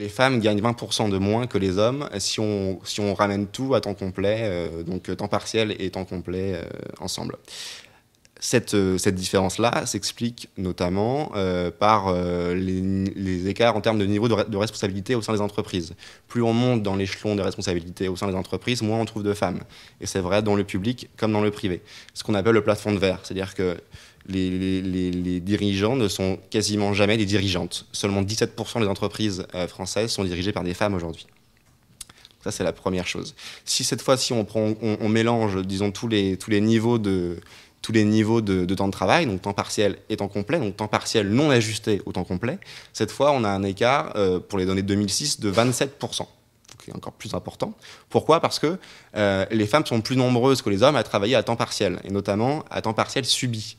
Les femmes gagnent 20% de moins que les hommes si on ramène tout à temps complet, donc temps partiel et temps complet ensemble. Cette différence-là s'explique notamment par les écarts en termes de niveau de responsabilité au sein des entreprises. Plus on monte dans l'échelon de responsabilité au sein des entreprises, moins on trouve de femmes. Et c'est vrai dans le public comme dans le privé. Ce qu'on appelle le plafond de verre, c'est-à-dire que les dirigeants ne sont quasiment jamais des dirigeantes. Seulement 17% des entreprises françaises sont dirigées par des femmes aujourd'hui. Ça, c'est la première chose. Si cette fois-ci, on mélange, disons, tous les niveaux de temps de travail, donc temps partiel et temps complet, donc temps partiel non ajusté au temps complet, cette fois, on a un écart, pour les données de 2006, de 27%. Qui est encore plus important. Pourquoi ? Parce que les femmes sont plus nombreuses que les hommes à travailler à temps partiel, et notamment à temps partiel subi.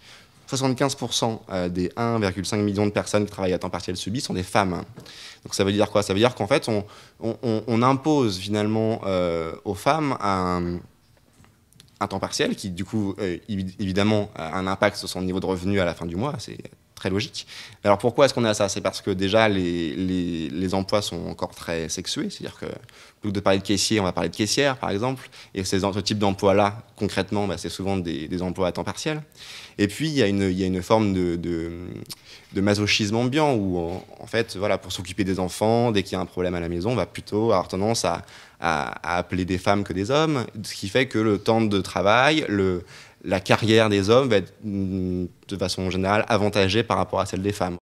75% des 1,5 million de personnes qui travaillent à temps partiel subi sont des femmes. Donc ça veut dire quoi ? Ça veut dire qu'en fait, on impose finalement aux femmes un temps partiel qui, du coup, évidemment, a un impact sur son niveau de revenu à la fin du mois. C'est très logique. Alors pourquoi est-ce qu'on a ça ? C'est parce que déjà les emplois sont encore très sexués, c'est-à-dire que plutôt que de parler de caissier, on va parler de caissière par exemple, et ce type d'emploi-là, concrètement, c'est souvent des emplois à temps partiel. Et puis il y a une forme de masochisme ambiant où en fait, voilà, pour s'occuper des enfants, dès qu'il y a un problème à la maison, on va plutôt avoir tendance à appeler des femmes que des hommes, ce qui fait que le temps de travail, la carrière des hommes va être de façon générale avantagée par rapport à celle des femmes.